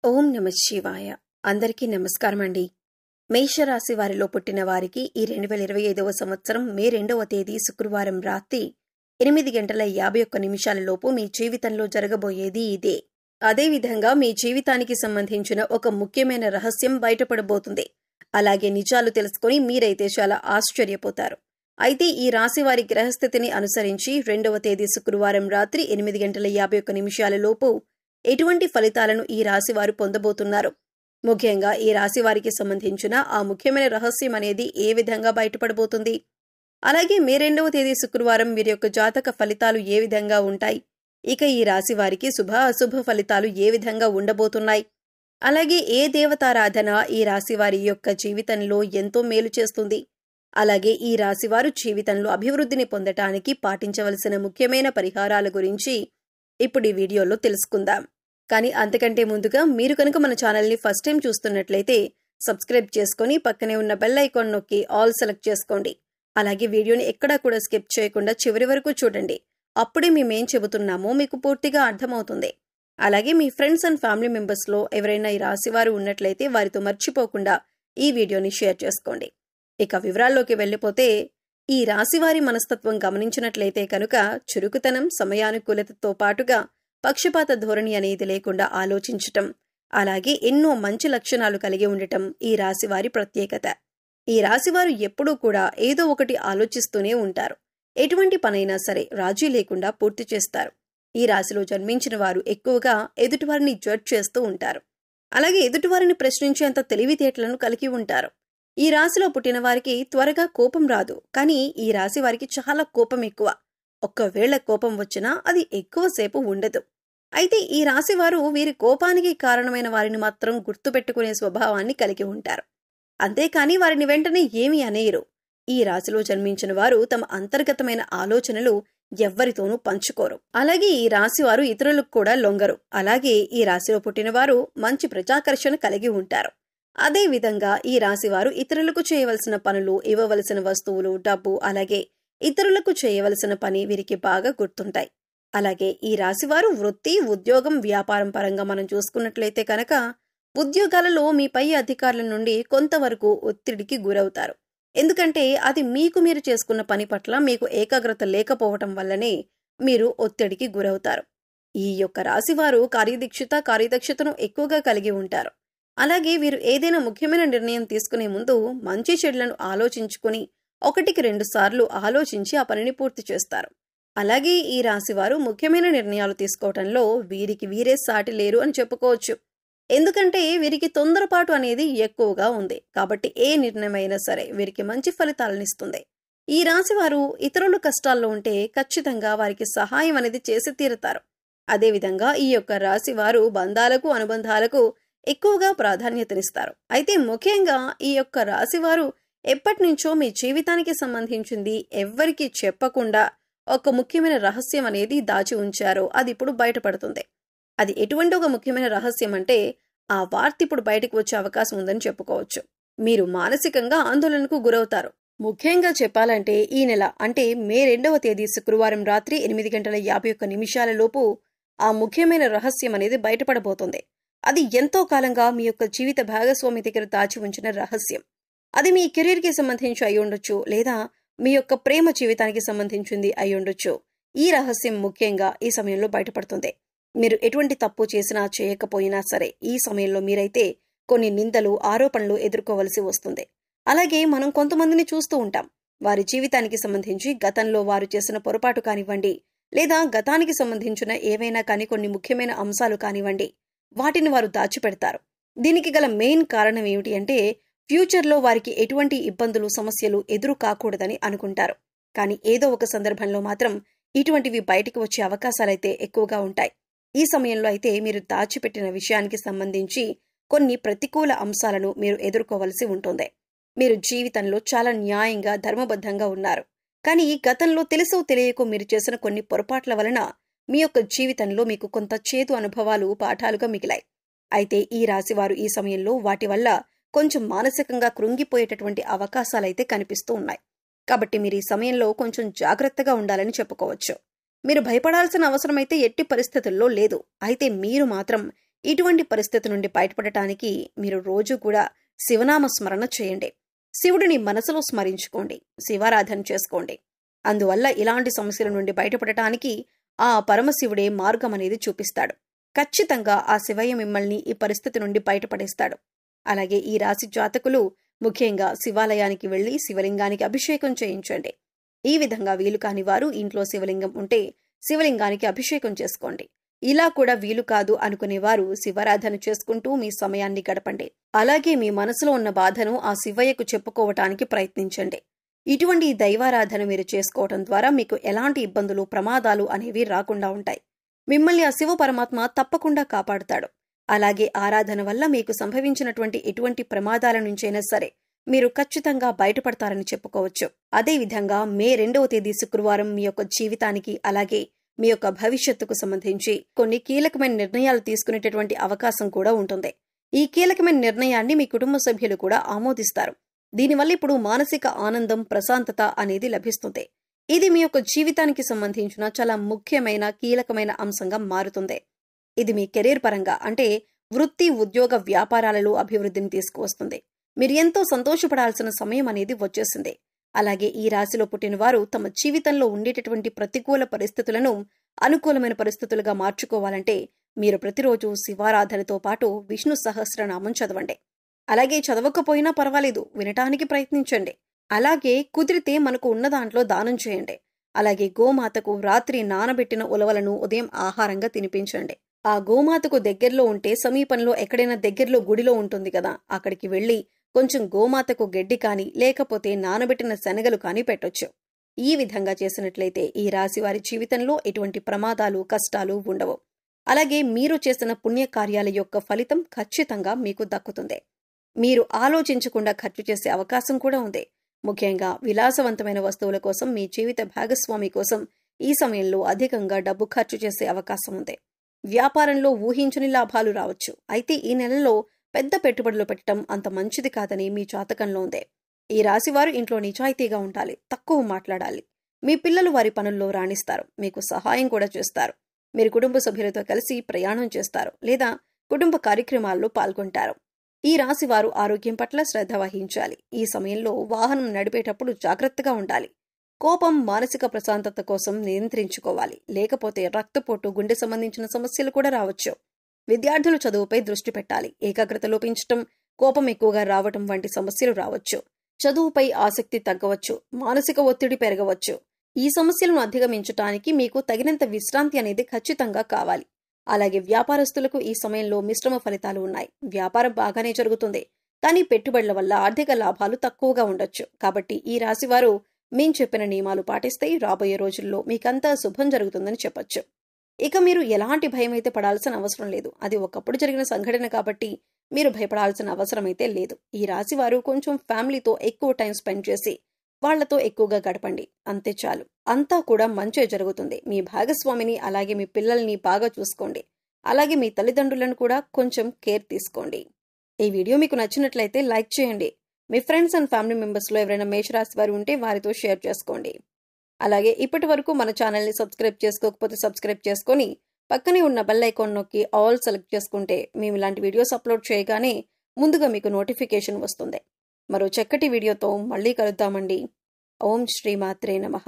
ఓం నమ శివాయ. అందరికీ నమస్కారం అండి. మేషరాశి వారిలో పుట్టిన వారికి ఈ 2025వ సంవత్సరం మే 2వ తేదీ శుక్రవారం రాత్రి 8:51 మీ జీవితంలో జరగబోయేది ఇదే. అదేవిధంగా మీ జీవితానికి సంబంధించిన ఒక ముఖ్యమైన రహస్యం బయటపడబోతుంది. అలాగే నిజాలు తెలుసుకుని మీరైతే చాలా ఆశ్చర్యపోతారు. అయితే ఈ రాశి వారి గ్రహస్థితిని అనుసరించి 2వ తేదీ శుక్రవారం రాత్రి 8:51 ఎటువంటి ఫలితాలను ఈ రాశివారు పొందబోతున్నారు, ముఖ్యంగా ఈ రాశివారికి సంబంధించిన ఆ ముఖ్యమైన రహస్యం అనేది ఏ విధంగా బయటపడబోతుంది, అలాగే మే 2వ తేదీ శుక్రవారం వీరి యొక్క జాతక ఫలితాలు ఏ విధంగా ఉంటాయి, ఇక ఈ రాశివారికి శుభ అశుభ ఫలితాలు ఏ విధంగా ఉండబోతున్నాయి, అలాగే ఏ దేవతారాధన ఈ రాశివారి యొక్క జీవితంలో ఎంతో మేలు చేస్తుంది, అలాగే ఈ రాశివారు జీవితంలో అభివృద్ధిని పొందటానికి పాటించవలసిన ముఖ్యమైన పరిహారాల గురించి ఇప్పుడు ఈ వీడియోలో తెలుసుకుందాం. కానీ అంతకంటే ముందుగా మీరు కనుక మన ఛానల్ని ఫస్ట్ టైం చూస్తున్నట్లయితే సబ్స్క్రైబ్ చేసుకొని పక్కనే ఉన్న బెల్ ఐకాన్ నొక్కి ఆల్ సెలెక్ట్ చేసుకోండి. అలాగే వీడియోని ఎక్కడా కూడా స్కిప్ చేయకుండా చివరి వరకు చూడండి. అప్పుడే మేమేం చెబుతున్నామో మీకు పూర్తిగా అర్థమవుతుంది. అలాగే మీ ఫ్రెండ్స్ అండ్ ఫ్యామిలీ మెంబర్స్లో ఎవరైనా ఈ రాశివారు ఉన్నట్లయితే వారితో మర్చిపోకుండా ఈ వీడియోని షేర్ చేసుకోండి. ఇక వివరాల్లోకి వెళ్ళిపోతే, ఈ రాశివారి మనస్తత్వం గమనించినట్లయితే కనుక చురుకుతనం, సమయానుకూలతతో పాటుగా పక్షపాత ధోరణి అనేది లేకుండా ఆలోచించటం, అలాగే ఎన్నో మంచి లక్షణాలు కలిగి ఉండటం ఈ రాశివారి ప్రత్యేకత. ఈ రాశివారు ఎప్పుడూ కూడా ఏదో ఒకటి ఆలోచిస్తూనే ఉంటారు. ఎటువంటి పనైనా సరే రాజీ లేకుండా పూర్తి చేస్తారు. ఈ రాశిలో జన్మించిన వారు ఎక్కువగా ఎదుటివారిని జడ్జ్ చేస్తూ ఉంటారు. అలాగే ఎదుటివారిని ప్రశ్నించేంత తెలివితేటలను కలిగి ఉంటారు. ఈ రాశిలో పుట్టిన వారికి త్వరగా కోపం రాదు, కానీ ఈ రాశి వారికి చాలా కోపం ఎక్కువ. ఒక్కవేళ కోపం వచ్చినా అది ఎక్కువసేపు ఉండదు. అయితే ఈ రాశి వారు వీరి కోపానికి కారణమైన వారిని మాత్రం గుర్తుపెట్టుకునే స్వభావాన్ని కలిగి ఉంటారు. అంతేకాని వారిని వెంటనే ఏమీ అనేయరు. ఈ రాశిలో జన్మించిన వారు తమ అంతర్గతమైన ఆలోచనలు ఎవ్వరితోనూ పంచుకోరు. అలాగే ఈ రాశి వారు ఇతరులకు కూడా లొంగరు. అలాగే ఈ రాశిలో పుట్టిన వారు మంచి ప్రజాకర్షణ కలిగి ఉంటారు. అదే విధంగా ఈ రాశివారు ఇతరులకు చేయవలసిన పనులు, ఇవ్వవలసిన వస్తువులు, డబ్బు, అలాగే ఇతరులకు చేయవలసిన పని వీరికి బాగా గుర్తుంటాయి. అలాగే ఈ రాశివారు వృత్తి, ఉద్యోగం, వ్యాపారం పరంగా మనం చూసుకున్నట్లయితే కనుక ఉద్యోగాలలో మీ పై అధికారుల నుండి కొంతవరకు ఒత్తిడికి గురవుతారు. ఎందుకంటే అది మీరు చేసుకున్న పని పట్ల మీకు ఏకాగ్రత లేకపోవటం వల్లనే మీరు ఒత్తిడికి గురవుతారు. ఈ యొక్క రాశివారు కార్యదక్షతను ఎక్కువగా కలిగి ఉంటారు. అలాగే వీరు ఏదైనా ముఖ్యమైన నిర్ణయం తీసుకునే ముందు మంచి చెడులను ఆలోచించుకుని 1-2 సార్లు ఆలోచించి ఆ పనిని పూర్తి చేస్తారు. అలాగే ఈ రాశివారు ముఖ్యమైన నిర్ణయాలు తీసుకోవటంలో వీరికి వీరే సాటి లేరు అని చెప్పుకోవచ్చు. ఎందుకంటే వీరికి తొందరపాటు అనేది ఎక్కువగా ఉంది. కాబట్టి ఏ నిర్ణయమైనా సరే వీరికి మంచి ఫలితాలనిస్తుంది. ఈ రాశివారు ఇతరులు కష్టాల్లో ఉంటే ఖచ్చితంగా వారికి సహాయం అనేది చేసి తీరుతారు. అదేవిధంగా ఈ యొక్క రాశివారు బంధాలకు, అనుబంధాలకు ఎక్కువగా ప్రాధాన్యతనిస్తారు. అయితే ముఖ్యంగా ఈ యొక్క రాశివారు ఎప్పటినుంచో మీ జీవితానికి సంబంధించింది ఎవ్వరికీ చెప్పకుండా ఒక ముఖ్యమైన రహస్యం అనేది దాచి ఉంచారో అది ఇప్పుడు బయటపడుతుంది. అది ఎటువంటి ఒక ముఖ్యమైన రహస్యం అంటే ఆ వార్త ఇప్పుడు బయటకు వచ్చే అవకాశం ఉందని చెప్పుకోవచ్చు. మీరు మానసికంగా ఆందోళనకు గురవుతారు. ముఖ్యంగా చెప్పాలంటే ఈ నెల అంటే మే 2వ తేదీ శుక్రవారం రాత్రి 8:51 ఆ ముఖ్యమైన రహస్యం అనేది బయటపడబోతుంది. అది ఎంతో కాలంగా మీ యొక్క జీవిత భాగస్వామి దగ్గర దాచి ఉంచిన రహస్యం. అది మీ కెరీర్కి సంబంధించి అయి ఉండొచ్చు, లేదా మీ యొక్క ప్రేమ జీవితానికి సంబంధించింది అయి ఉండొచ్చు. ఈ రహస్యం ముఖ్యంగా ఈ సమయంలో బయటపడుతుంది. మీరు ఎటువంటి తప్పు చేసినా చేయకపోయినా సరే ఈ సమయంలో మీరైతే కొన్ని నిందలు, ఆరోపణలు ఎదుర్కోవలసి వస్తుంది. అలాగే మనం కొంతమందిని చూస్తూ ఉంటాం. వారి జీవితానికి సంబంధించి గతంలో వారు చేసిన పొరపాటు కానివ్వండి, లేదా గతానికి సంబంధించిన ఏవైనా కానీ కొన్ని ముఖ్యమైన అంశాలు కానివ్వండి, వాటిని వారు దాచిపెడతారు. దీనికి గల మెయిన్ కారణం ఏమిటి అంటే ఫ్యూచర్లో వారికి ఎటువంటి ఇబ్బందులు, సమస్యలు ఎదురు కాకూడదని అనుకుంటారు. కానీ ఏదో ఒక సందర్భంలో మాత్రం ఇటువంటివి బయటికి వచ్చే అవకాశాలైతే ఎక్కువగా ఉంటాయి. ఈ సమయంలో అయితే మీరు దాచిపెట్టిన విషయానికి సంబంధించి కొన్ని ప్రతికూల అంశాలను మీరు ఎదుర్కోవలసి ఉంటుంది. మీరు జీవితంలో చాలా న్యాయంగా, ధర్మబద్ధంగా ఉన్నారు. కానీ గతంలో తెలుసో తెలియకో మీరు చేసిన కొన్ని పొరపాట్ల వలన మీ యొక్క జీవితంలో మీకు కొంత చేదు అనుభవాలు, పాఠాలుగా మిగిలాయి. అయితే ఈ రాశివారు ఈ సమయంలో వాటి వల్ల కొంచెం మానసికంగా కృంగిపోయేటటువంటి అవకాశాలైతే కనిపిస్తూ ఉన్నాయి. కాబట్టి మీరు ఈ సమయంలో కొంచెం జాగ్రత్తగా ఉండాలని చెప్పుకోవచ్చు. మీరు భయపడాల్సిన అవసరమైతే ఎట్టి పరిస్థితుల్లో లేదు. అయితే మీరు మాత్రం ఇటువంటి పరిస్థితి నుండి బయటపడటానికి మీరు రోజు కూడా శివనామ స్మరణ చేయండి. శివుడిని మనసులో స్మరించుకోండి, శివారాధన చేసుకోండి. అందువల్ల ఇలాంటి సమస్యల నుండి బయటపడటానికి ఆ పరమశివుడే మార్గం అనేది చూపిస్తాడు. ఖచ్చితంగా ఆ శివయ్య మిమ్మల్ని ఈ పరిస్థితి నుండి బయటపడేస్తాడు. అలాగే ఈ రాశి జాతకులు ముఖ్యంగా శివాలయానికి వెళ్లి శివలింగానికి అభిషేకం చేయించండి. ఈ విధంగా వీలు కాని వారు ఇంట్లో శివలింగం ఉంటే శివలింగానికి అభిషేకం చేసుకోండి. ఇలా కూడా వీలు కాదు అనుకునేవారు శివారాధన చేసుకుంటూ మీ సమయాన్ని గడపండి. అలాగే మీ మనసులో ఉన్న బాధను ఆ శివయ్యకు చెప్పుకోవటానికి ప్రయత్నించండి. ఇటువంటి దైవారాధన మీరు చేసుకోవటం ద్వారా మీకు ఎలాంటి ఇబ్బందులు, ప్రమాదాలు అనేవి రాకుండా ఉంటాయి. మిమ్మల్ని ఆ శివ పరమాత్మ తప్పకుండా కాపాడుతాడు. అలాగే ఆరాధన వల్ల మీకు సంభవించినటువంటి ఎటువంటి ప్రమాదాల నుంచైనా సరే మీరు ఖచ్చితంగా బయటపడతారని చెప్పుకోవచ్చు. అదేవిధంగా మే 2వ తేదీ శుక్రవారం మీ యొక్క జీవితానికి అలాగే మీ యొక్క భవిష్యత్తుకు సంబంధించి కొన్ని కీలకమైన నిర్ణయాలు తీసుకునేటటువంటి అవకాశం కూడా ఉంటుంది. ఈ కీలకమైన నిర్ణయాన్ని మీ కుటుంబ సభ్యులు కూడా ఆమోదిస్తారు. దీనివల్ల ఇప్పుడు మానసిక ఆనందం, ప్రశాంతత అనేది లభిస్తుంది. ఇది మీ యొక్క జీవితానికి సంబంధించిన చాలా ముఖ్యమైన కీలకమైన అంశంగా మారుతుంది. ఇది మీ కెరీర్ పరంగా అంటే వృత్తి, ఉద్యోగ, వ్యాపారాలలో అభివృద్ధిని తీసుకువస్తుంది. మీరు ఎంతో సంతోషపడాల్సిన సమయం అనేది వచ్చేసింది. అలాగే ఈ రాశిలో పుట్టిన వారు తమ జీవితంలో ఉండేటటువంటి ప్రతికూల పరిస్థితులను అనుకూలమైన పరిస్థితులుగా మార్చుకోవాలంటే మీరు ప్రతిరోజు శివారాధనతో పాటు విష్ణు సహస్రనామం చదవండి. అలాగే చదవకపోయినా పర్వాలేదు, వినటానికి ప్రయత్నించండి. అలాగే కుదిరితే మనకు ఉన్న దాంట్లో దానం చేయండి. అలాగే గోమాతకు రాత్రి నానబెట్టిన ఉలవలను ఉదయం ఆహారంగా తినిపించండి. ఆ గోమాతకు దగ్గరలో ఉంటే సమీపంలో ఎక్కడైనా దగ్గరలో గుడిలో ఉంటుంది కదా, అక్కడికి వెళ్లి కొంచెం గోమాతకు గడ్డి కాని లేకపోతే నానబెట్టిన శనగలు కాని పెట్టొచ్చు. ఈ విధంగా చేసినట్లయితే ఈ రాశి వారి జీవితంలో ఎటువంటి ప్రమాదాలు, కష్టాలు ఉండవు. అలాగే మీరు చేసిన పుణ్యకార్యాల యొక్క ఫలితం ఖచ్చితంగా మీకు దక్కుతుంది. మీరు ఆలోచించకుండా ఖర్చు చేసే అవకాశం కూడా ఉంది. ముఖ్యంగా విలాసవంతమైన వస్తువుల కోసం, మీ జీవిత భాగస్వామి కోసం ఈ సమయంలో అధికంగా డబ్బు ఖర్చు చేసే అవకాశం ఉంది. వ్యాపారంలో ఊహించని లాభాలు రావచ్చు. అయితే ఈ నెలలో పెద్ద పెట్టుబడులు పెట్టడం అంత మంచిది కాదని మీ జాతకంలో ఉంది. ఈ రాశివారు ఇంట్లో నిజాయితీగా ఉండాలి, తక్కువ మాట్లాడాలి. మీ పిల్లలు వారి పనుల్లో రాణిస్తారు, మీకు సహాయం కూడా చేస్తారు. మీరు కుటుంబ సభ్యులతో కలిసి ప్రయాణం చేస్తారు లేదా కుటుంబ కార్యక్రమాల్లో పాల్గొంటారు. ఈ రాశివారు ఆరోగ్యం పట్ల శ్రద్ధ వహించాలి. ఈ సమయంలో వాహనం నడిపేటప్పుడు జాగ్రత్తగా ఉండాలి. కోపం, మానసిక ప్రశాంతత కోసం నియంత్రించుకోవాలి. లేకపోతే రక్తపోటు, గుండె సంబంధించిన సమస్యలు కూడా రావచ్చు. విద్యార్థులు చదువుపై దృష్టి పెట్టాలి. ఏకాగ్రత లోపించటం, కోపం ఎక్కువగా రావటం వంటి సమస్యలు రావచ్చు. చదువుపై ఆసక్తి తగ్గవచ్చు, మానసిక ఒత్తిడి పెరగవచ్చు. ఈ సమస్యలను అధిగమించటానికి మీకు తగినంత విశ్రాంతి అనేది ఖచ్చితంగా కావాలి. అలాగే వ్యాపారస్తులకు ఈ సమయంలో మిశ్రమ ఫలితాలు ఉన్నాయి. వ్యాపారం బాగానే జరుగుతుంది, కానీ పెట్టుబడుల వల్ల ఆర్థిక లాభాలు తక్కువగా ఉండొచ్చు. కాబట్టి ఈ రాశివారు మేం చెప్పిన నియమాలు పాటిస్తే రాబోయే రోజుల్లో మీకంతా శుభం జరుగుతుందని చెప్పొచ్చు. ఇక మీరు ఎలాంటి భయం అయితే పడాల్సిన అవసరం లేదు. అది ఒకప్పుడు జరిగిన సంఘటన కాబట్టి మీరు భయపడాల్సిన అవసరం అయితే లేదు. ఈ రాశివారు కొంచెం ఫ్యామిలీతో ఎక్కువ టైం స్పెండ్ చేసి వాళ్లతో ఎక్కువగా గడపండి, అంతే చాలు. అంతా కూడా మంచే జరుగుతుంది. మీ భాగస్వామిని అలాగే మీ పిల్లల్ని బాగా చూసుకోండి. అలాగే మీ తల్లిదండ్రులను కూడా కొంచెం కేర్ తీసుకోండి. ఈ వీడియో మీకు నచ్చినట్లయితే లైక్ చేయండి. మీ ఫ్రెండ్స్ అండ్ ఫ్యామిలీ మెంబర్స్లో ఎవరైనా మేషరాశి వారు ఉంటే వారితో షేర్ చేసుకోండి. అలాగే ఇప్పటి వరకు మన ఛానల్ని సబ్స్క్రైబ్ చేసుకోకపోతే సబ్స్క్రైబ్ చేసుకొని పక్కనే ఉన్న బెల్ ఐకాన్ నొక్కి ఆల్ సెలెక్ట్ చేసుకుంటే మేము ఇలాంటి వీడియోస్ అప్లోడ్ చేయగానే ముందుగా మీకు నోటిఫికేషన్ వస్తుంది. మరో చక్కటి వీడియోతో మళ్ళీ కలుద్దామండి. ఓం శ్రీమాత్రే నమః.